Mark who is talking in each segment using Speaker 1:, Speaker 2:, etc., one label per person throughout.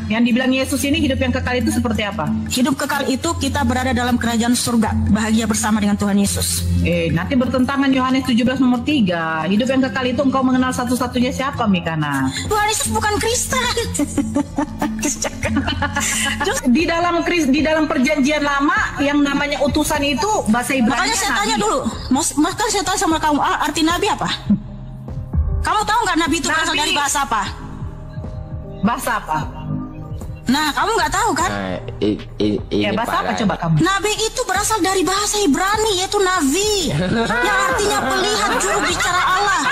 Speaker 1: Yang dibilang Yesus ini hidup yang kekal itu seperti apa?
Speaker 2: Hidup kekal itu kita berada dalam kerajaan surga, bahagia bersama dengan Tuhan Yesus.
Speaker 1: Nanti bertentangan Yohanes 17 nomor 3. Hidup yang kekal itu engkau mengenal satu-satunya siapa, Mikana?
Speaker 2: Tuhan Yesus bukan Kristen.
Speaker 1: di dalam perjanjian lama yang namanya utusan itu bahasa Ibrani.
Speaker 2: Makanya saya tanya dulu, makanya saya tanya sama kamu, arti nabi apa? Kamu tahu nggak nabi itu berasal dari bahasa apa?
Speaker 1: Bahasa apa?
Speaker 2: Nah, kamu nggak tahu kan?
Speaker 1: Ya, bahasa apa coba kamu?
Speaker 2: Nabi itu berasal dari bahasa Ibrani, yaitu navi, yang artinya pelihat juru bicara Allah.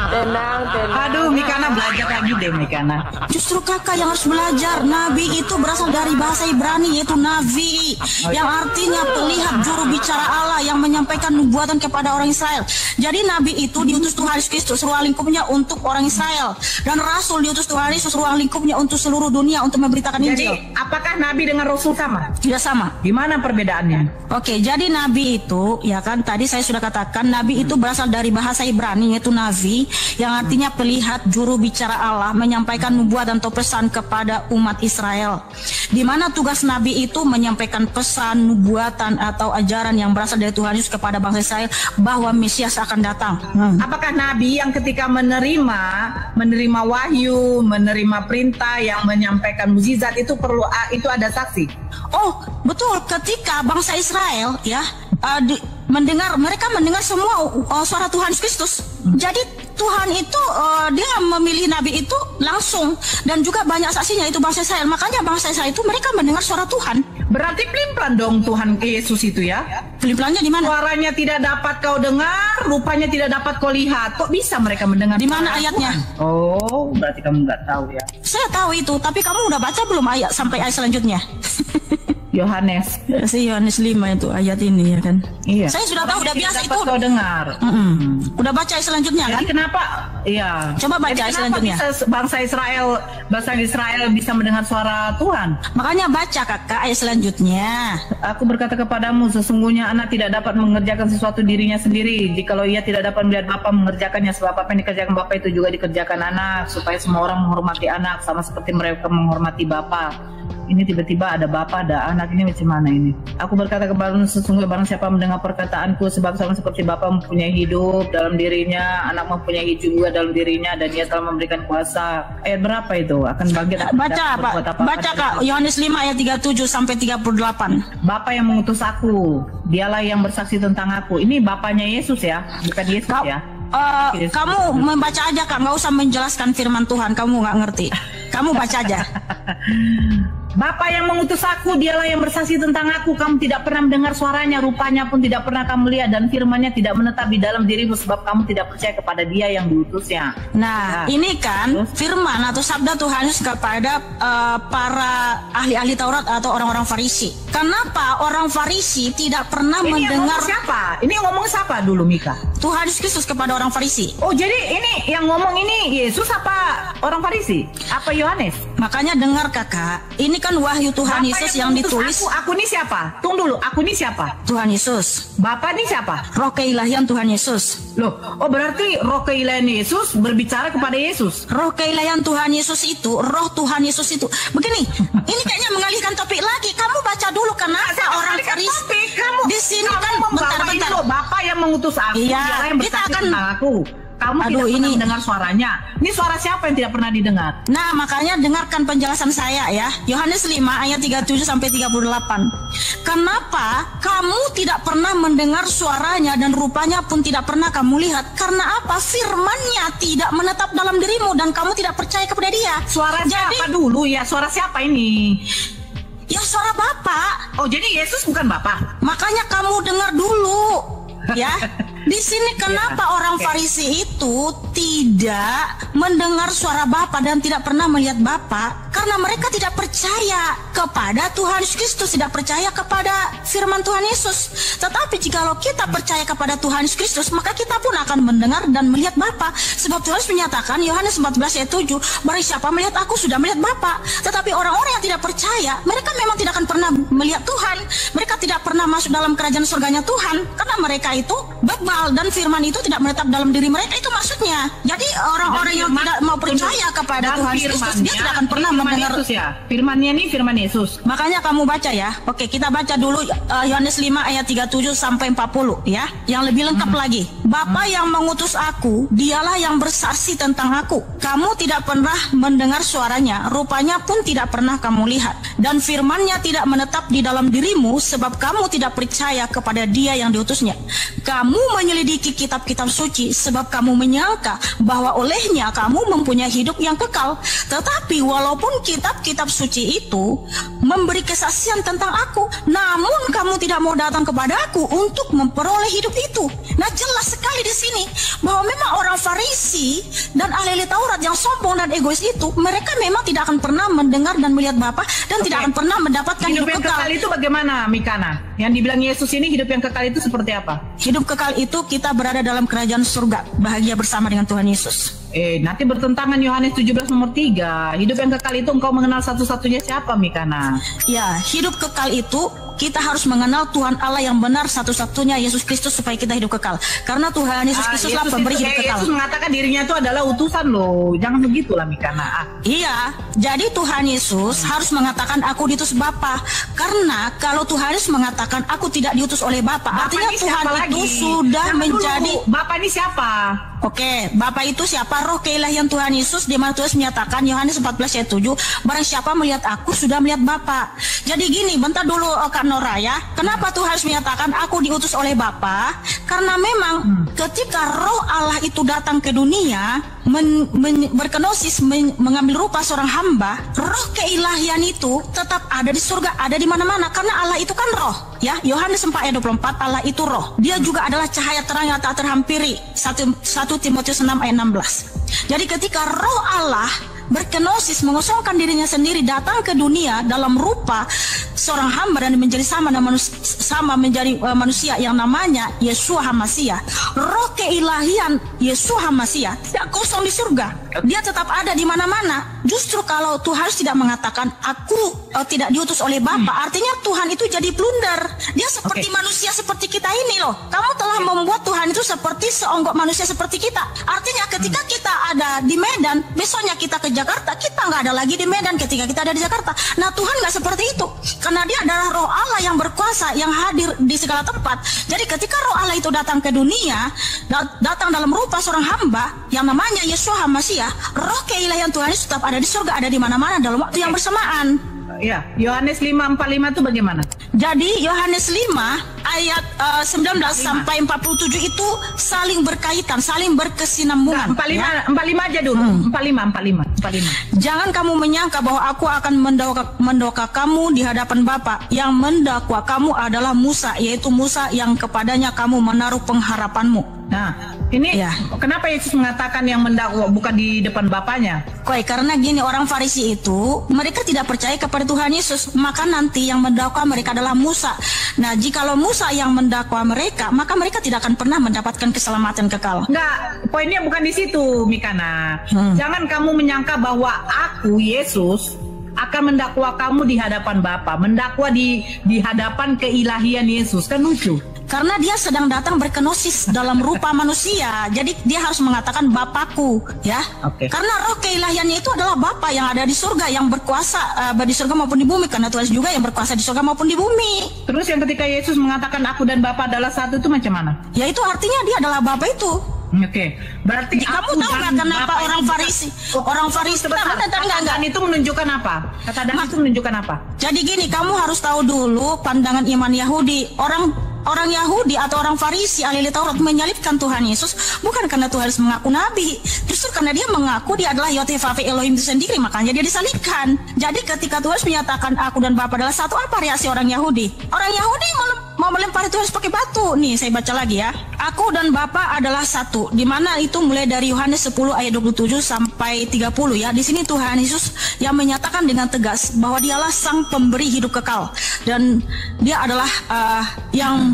Speaker 3: Tenang.
Speaker 1: Aduh, Mikana belajar lagi deh, Mikana.
Speaker 2: Justru kakak yang harus belajar. Nabi itu berasal dari bahasa Ibrani, yaitu navi, yang artinya pelihat juru bicara Allah, yang menyampaikan nubuatan kepada orang Israel. Jadi nabi itu diutus Tuhan Yesus Kristus, ruang lingkupnya untuk orang Israel, dan rasul diutus Tuhan Yesus, ruang lingkupnya untuk seluruh dunia untuk memberitakan Injil.
Speaker 1: Jadi, apakah nabi dengan rasul sama?
Speaker 2: Tidak sama.
Speaker 1: Gimana perbedaannya?
Speaker 2: Oke, jadi nabi itu, ya kan, tadi saya sudah katakan, nabi itu berasal dari bahasa Ibrani, yaitu navi, yang artinya pelihat juru bicara Allah, menyampaikan nubuatan atau pesan kepada umat Israel. Di mana tugas nabi itu menyampaikan pesan, nubuatan atau ajaran yang berasal dari Tuhan Yesus kepada bangsa Israel bahwa Mesias akan datang.
Speaker 1: Apakah nabi yang ketika menerima wahyu, menerima perintah, yang menyampaikan mukjizat itu itu ada saksi?
Speaker 2: Oh, betul. Ketika bangsa Israel ya mereka mendengar semua suara Tuhan Yesus Kristus. Jadi Tuhan itu dia memilih nabi itu langsung, dan juga banyak saksinya itu bangsa Israel. Makanya bangsa Israel itu mereka mendengar suara Tuhan.
Speaker 1: Berarti pelin-pelan dong Tuhan Yesus itu ya?
Speaker 2: Pelin-pelannya di mana?
Speaker 1: Suaranya tidak dapat kau dengar, rupanya tidak dapat kau lihat. Kok bisa mereka mendengar?
Speaker 2: Di mana ayatnya?
Speaker 1: Tuhan? Oh, berarti kamu nggak tahu ya?
Speaker 2: Saya tahu itu, tapi kamu udah baca belum ayat sampai ayat selanjutnya?
Speaker 1: Yohanes.
Speaker 2: Si Yohanes 5 itu ayat ini ya kan?
Speaker 1: Iya.
Speaker 2: Saya sudah tahu, udah biasa itu.
Speaker 1: Kau dengar.
Speaker 2: Udah baca ayat selanjutnya kan?
Speaker 1: Jadi kenapa? Iya.
Speaker 2: Coba baca ayat selanjutnya.
Speaker 1: Bangsa Israel bisa mendengar suara Tuhan.
Speaker 2: Makanya baca kakak ayat selanjutnya.
Speaker 1: Aku berkata kepadamu, sesungguhnya anak tidak dapat mengerjakan sesuatu dirinya sendiri. Jikalau ia tidak dapat melihat Bapa mengerjakannya, sebab apa yang dikerjakan Bapa itu juga dikerjakan anak, supaya semua orang menghormati anak sama seperti mereka menghormati Bapa. Ini tiba-tiba ada Bapa, ada anak, ini macam mana ini? Aku berkata kepadamu, sesungguhnya barang siapa mendengar perkataanku, sebab sama seperti Bapa mempunyai hidup dalam dirinya, anak mempunyai hidup juga dalam dirinya, dan dia telah memberikan kuasa. Ayat berapa itu? Akan bangkit.
Speaker 2: Baca Kak, Yohanes 5 ayat 37 sampai 38.
Speaker 1: Bapa yang mengutus aku, dialah yang bersaksi tentang aku. Ini Bapanya Yesus ya, bukan Yesus ya.
Speaker 2: Kamu membaca aja Kak, nggak usah menjelaskan firman Tuhan, kamu nggak ngerti. Kamu baca aja.
Speaker 1: Bapa yang mengutus aku, dialah yang bersaksi tentang aku. Kamu tidak pernah mendengar suaranya, rupanya pun tidak pernah kamu lihat, dan firman-Nya tidak menetap di dalam dirimu, sebab kamu tidak percaya kepada Dia yang diutusnya.
Speaker 2: Nah, ini kan firman atau sabda Tuhan Yesus kepada para ahli-ahli Taurat atau orang-orang Farisi. Kenapa orang Farisi tidak pernah mendengar?
Speaker 1: Siapa? Ini ngomong siapa dulu, Mika?
Speaker 2: Tuhan Yesus Kristus kepada orang Farisi.
Speaker 1: Oh, jadi ini yang ngomong ini Yesus apa orang Farisi? Apa Yohanes?
Speaker 2: Makanya dengar kakak, ini kan wahyu Tuhan Yesus yang ditulis.
Speaker 1: Aku ini siapa? Tunggu dulu, aku ini siapa?
Speaker 2: Tuhan Yesus.
Speaker 1: Bapak ini siapa?
Speaker 2: Roh keilahian Tuhan Yesus.
Speaker 1: Loh, oh berarti roh keilahian Yesus berbicara kepada Yesus.
Speaker 2: Roh keilahian Tuhan Yesus itu, roh Tuhan Yesus itu. Begini, ini kayaknya mengalihkan topik lagi. Kamu baca dulu kenapa orang Farisi. Di sini kan bentar.
Speaker 1: Bapak yang mengutus aku,
Speaker 2: iya,
Speaker 1: yang bersaksi tentang aku. Kamu tidak pernah mendengar suaranya. Ini suara siapa yang tidak pernah didengar?
Speaker 2: Nah, makanya dengarkan penjelasan saya ya. Yohanes 5 ayat 37 sampai 38. Kenapa kamu tidak pernah mendengar suaranya dan rupanya pun tidak pernah kamu lihat? Karena apa? Firman-Nya tidak menetap dalam dirimu dan kamu tidak percaya kepada Dia.
Speaker 1: Suara siapa dulu ya? Suara siapa ini?
Speaker 2: Ya suara Bapak.
Speaker 1: Oh, jadi Yesus bukan Bapak?
Speaker 2: Makanya kamu dengar dulu. Ya, di sini kenapa orang Farisi itu tidak mendengar suara Bapa dan tidak pernah melihat Bapa? Karena mereka tidak percaya kepada Tuhan Yesus Kristus, tidak percaya kepada firman Tuhan Yesus. Tetapi jikalau kita percaya kepada Tuhan Yesus Kristus, maka kita pun akan mendengar dan melihat Bapa. Sebab Tuhan menyatakan Yohanes 14 ayat 7, barang siapa melihat aku sudah melihat Bapa. Tetapi orang-orang yang tidak percaya, mereka memang tidak akan pernah melihat Tuhan. Mereka tidak pernah masuk dalam kerajaan surganya Tuhan, karena mereka itu bebal. kekal dan firman itu tidak menetap dalam diri mereka, itu maksudnya. Jadi orang-orang yang tidak mau percaya kepada Tuhan Yesus, dia tidak akan pernah mendengar.
Speaker 1: Yesus ya. Firman-Nya ini firman Yesus.
Speaker 2: Makanya kamu baca ya. Oke, kita baca dulu Yohanes 5 ayat 37 sampai 40 ya. Yang lebih lengkap lagi. Bapa yang mengutus aku, dialah yang bersaksi tentang aku. Kamu tidak pernah mendengar suaranya, rupanya pun tidak pernah kamu lihat. Dan firman-Nya tidak menetap di dalam dirimu sebab kamu tidak percaya kepada Dia yang diutusnya. Kamu menyelidiki kitab-kitab suci sebab kamu menyangka bahwa olehnya kamu mempunyai hidup yang kekal. Tetapi walaupun kitab-kitab suci itu memberi kesaksian tentang aku, namun kamu tidak mau datang kepada aku untuk memperoleh hidup itu. Nah, jelas sekali di sini bahwa memang orang Farisi dan ahli Taurat yang sombong dan egois itu, mereka memang tidak akan pernah mendengar dan melihat Bapa dan tidak akan pernah mendapatkan hidup
Speaker 1: yang
Speaker 2: kekal.
Speaker 1: Kekal itu bagaimana, Mikana? Yang dibilang Yesus ini hidup yang kekal itu seperti apa?
Speaker 2: Hidup kekal itu kita berada dalam kerajaan surga, bahagia bersama dengan Tuhan Yesus.
Speaker 1: Nanti bertentangan Yohanes 17 nomor 3. Hidup yang kekal itu engkau mengenal satu-satunya siapa, Mikana?
Speaker 2: Ya, hidup kekal itu kita harus mengenal Tuhan Allah yang benar satu-satunya, Yesus Kristus, supaya kita hidup kekal. Karena Tuhan Yesus Kristus lah pemberi hidup kekal.
Speaker 1: Yesus mengatakan dirinya itu adalah utusan loh. Jangan begitulah, Mikana.
Speaker 2: Iya, jadi Tuhan Yesus harus mengatakan aku diutus Bapa. Karena kalau Tuhan Yesus mengatakan aku tidak diutus oleh Bapa, artinya Tuhan itu sudah menjadi
Speaker 1: Bapa ini siapa?
Speaker 2: Oke, Bapa itu siapa? Roh keilahian Tuhan Yesus, di mana Tuhan menyatakan Yohanes 14 ayat 7, barang siapa melihat aku sudah melihat Bapa. Jadi gini, bentar dulu Kak Nora ya. Kenapa Tuhan harus menyatakan aku diutus oleh Bapa? Karena memang ketika Roh Allah itu datang ke dunia, berkenosis, mengambil rupa seorang hamba, roh keilahian itu tetap ada di surga, ada di mana-mana, karena Allah itu kan roh. Ya, Yohanes 4 ayat 24, Allah itu roh. Dia juga adalah cahaya terang yang tak terhampiri. 1 Timotius 6 ayat 16. Jadi ketika roh Allah berkenosis, mengosongkan dirinya sendiri, datang ke dunia dalam rupa seorang hamba dan menjadi sama menjadi manusia yang namanya Yeshua HaMasiah. Roh keilahian Yeshua HaMasiah tidak kosong di surga, dia tetap ada di mana-mana. Justru kalau Tuhan tidak mengatakan aku tidak diutus oleh Bapa, artinya Tuhan itu jadi blunder. Dia seperti manusia seperti kita ini loh. Kamu telah membuat Tuhan itu seperti seonggok manusia seperti kita. Artinya ketika kita ada di Medan, besoknya kita ke Jakarta, kita nggak ada lagi di Medan ketika kita ada di Jakarta. Nah, Tuhan nggak seperti itu, karena Dia adalah Roh Allah yang berkuasa, yang hadir di segala tempat. Jadi ketika Roh Allah itu datang ke dunia, datang dalam rupa seorang hamba yang namanya Yeshua HaMasiah, roh keilahian Tuhan itu tetap ada di surga, ada di mana-mana dalam waktu yang bersamaan.
Speaker 1: Ya, Yohanes 5:45 itu bagaimana?
Speaker 2: Jadi Yohanes 5 ayat 19 sampai 47 itu saling berkaitan, saling berkesinambungan.
Speaker 1: 45 aja dulu. 45.
Speaker 2: Jangan kamu menyangka bahwa aku akan mendakwa kamu di hadapan Bapa. Yang mendakwa kamu adalah Musa, yaitu Musa yang kepadanya kamu menaruh pengharapanmu.
Speaker 1: Nah, ini kenapa Yesus mengatakan yang mendakwa bukan di depan Bapaknya?
Speaker 2: Karena gini, orang Farisi itu mereka tidak percaya kepada Tuhan Yesus, maka nanti yang mendakwa mereka adalah Musa. Nah, jikalau Musa yang mendakwa mereka, maka mereka tidak akan pernah mendapatkan keselamatan kekal.
Speaker 1: Enggak, poinnya bukan di situ, Mikana. Jangan kamu menyangka bahwa aku, Yesus, akan mendakwa kamu di hadapan Bapa, mendakwa di hadapan keilahian Yesus. Kan lucu.
Speaker 2: Karena dia sedang datang berkenosis dalam rupa manusia, jadi dia harus mengatakan Bapakku, ya. Karena roh keilahiannya itu adalah Bapa yang ada di surga, yang berkuasa di surga maupun di bumi. Karena Tuhan juga yang berkuasa di surga maupun di bumi.
Speaker 1: Terus yang ketika Yesus mengatakan aku dan Bapa adalah satu, itu macam mana?
Speaker 2: Ya itu artinya dia adalah Bapa itu.
Speaker 1: Berarti
Speaker 2: kamu tahu nggak kenapa orang Farisi enggak
Speaker 1: itu menunjukkan apa? Kata Dan itu menunjukkan apa?
Speaker 2: Jadi gini, kamu harus tahu dulu pandangan iman Yahudi. Orang Yahudi atau orang Farisi ahli Taurat menyalibkan Tuhan Yesus bukan karena Tuhan Yesus mengaku nabi, justru karena dia mengaku dia adalah Yotevave Elohim itu sendiri, makanya dia disalibkan. Jadi ketika Tuhan Yesus menyatakan aku dan Bapa adalah satu, apa reaksi orang Yahudi? Orang Yahudi mau melempari Tuhan Yesus pakai batu. Nih saya baca lagi ya. Aku dan Bapa adalah satu. Di mana itu mulai dari Yohanes 10 ayat 27 sampai 30 ya. Di sini Tuhan Yesus yang menyatakan dengan tegas bahwa dialah sang pemberi hidup kekal dan dia adalah yang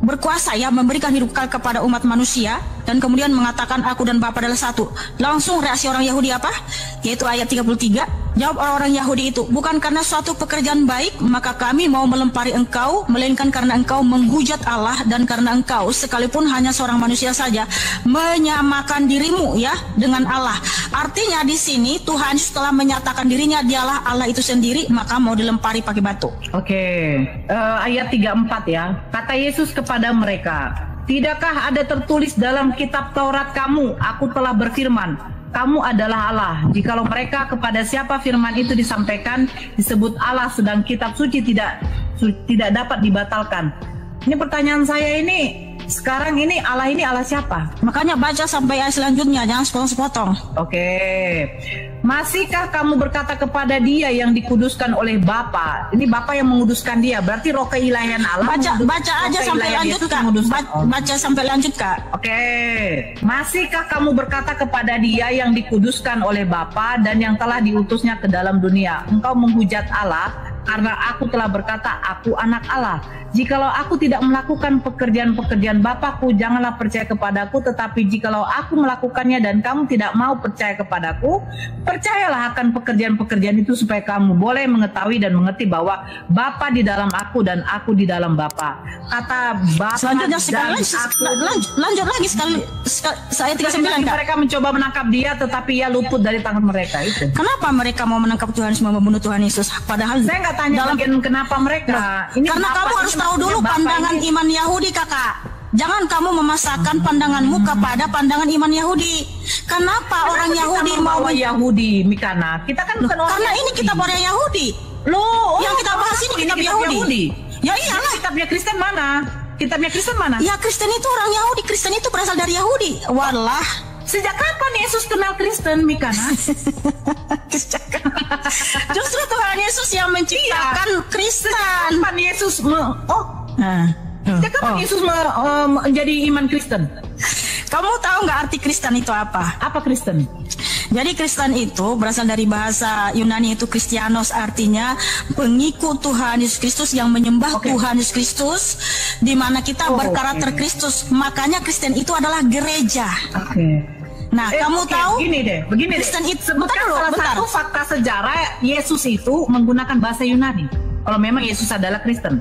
Speaker 2: berkuasa ya memberikan hidup kekal kepada umat manusia. Dan dan kemudian mengatakan aku dan Bapa adalah satu. Langsung reaksi orang Yahudi apa? Yaitu ayat 33. Jawab orang-orang Yahudi itu, bukan karena suatu pekerjaan baik maka kami mau melempari engkau, melainkan karena engkau menghujat Allah dan karena engkau sekalipun hanya seorang manusia saja menyamakan dirimu ya dengan Allah. Artinya di sini Tuhan setelah menyatakan dirinya dialah Allah itu sendiri, maka mau dilempari pakai batu.
Speaker 1: Oke, ayat 34 ya. Kata Yesus kepada mereka, tidakkah ada tertulis dalam kitab Taurat kamu, aku telah berfirman, kamu adalah Allah. Jikalau mereka kepada siapa firman itu disampaikan disebut Allah, sedang kitab suci tidak dapat dibatalkan. Ini pertanyaan saya ini, sekarang ini Allah siapa?
Speaker 2: Makanya baca sampai ayat selanjutnya, jangan sepotong-sepotong.
Speaker 1: Oke. Masihkah kamu berkata kepada dia yang dikuduskan oleh Bapa? Ini Bapa yang menguduskan dia, berarti roh keilahian Allah.
Speaker 2: Baca aja sampai lanjut Kak. Baca sampai lanjut Kak.
Speaker 1: Oke. Masihkah kamu berkata kepada dia yang dikuduskan oleh Bapa dan yang telah diutusnya ke dalam dunia, engkau menghujat Allah karena aku telah berkata aku anak Allah. Jikalau aku tidak melakukan pekerjaan-pekerjaan Bapakku, janganlah percaya kepadaku. Tetapi jikalau aku melakukannya dan kamu tidak mau percaya kepadaku, percayalah akan pekerjaan-pekerjaan itu supaya kamu boleh mengetahui dan mengerti bahwa Bapa di dalam aku dan aku di dalam Bapa. Kata Bapa
Speaker 2: selanjutnya sekali lanjut lagi sekali saya 39 Kak.
Speaker 1: Mereka mencoba menangkap dia tetapi ia luput dari tangan mereka. Itu
Speaker 2: kenapa mereka mau menangkap Tuhan Yesus, membunuh Tuhan Yesus? Padahal
Speaker 1: saya nggak tanya dalam kenapa mereka.
Speaker 2: Ini karena kamu harus tahu dulu pandangan iman Yahudi Kakak. Jangan kamu memasakkan pandanganmu kepada pandangan iman Yahudi. Kenapa orang Yahudi mau
Speaker 1: Yahudi, Mikana? Kita kan bukan orang
Speaker 2: karena
Speaker 1: Yahudi.
Speaker 2: Ini kitab orang Yahudi.
Speaker 1: Loh,
Speaker 2: yang kita bahas ini kitab Yahudi. Ya iyalah.
Speaker 1: Kitabnya Kristen mana? Kitabnya Kristen mana?
Speaker 2: Ya Kristen itu orang Yahudi. Kristen itu berasal dari Yahudi. Walah.
Speaker 1: Sejak kapan Yesus kenal Kristen, Mikana?
Speaker 2: Justru Tuhan Yesus yang menciptakan Kristen.
Speaker 1: Kapan Yesus Sejak kapan Yesus menjadi iman Kristen?
Speaker 2: Kamu tahu nggak arti Kristen itu apa?
Speaker 1: Apa Kristen?
Speaker 2: Jadi Kristen itu berasal dari bahasa Yunani itu Kristianos, artinya pengikut Tuhan Yesus Kristus yang menyembah Tuhan Yesus Kristus, di mana kita berkarakter Kristus. Makanya Kristen itu adalah gereja. Nah, kamu tahu?
Speaker 1: Begini
Speaker 2: Kristen
Speaker 1: deh.
Speaker 2: itu
Speaker 1: Salah satu fakta sejarah Yesus itu menggunakan bahasa Yunani. Kalau memang Yesus adalah Kristen.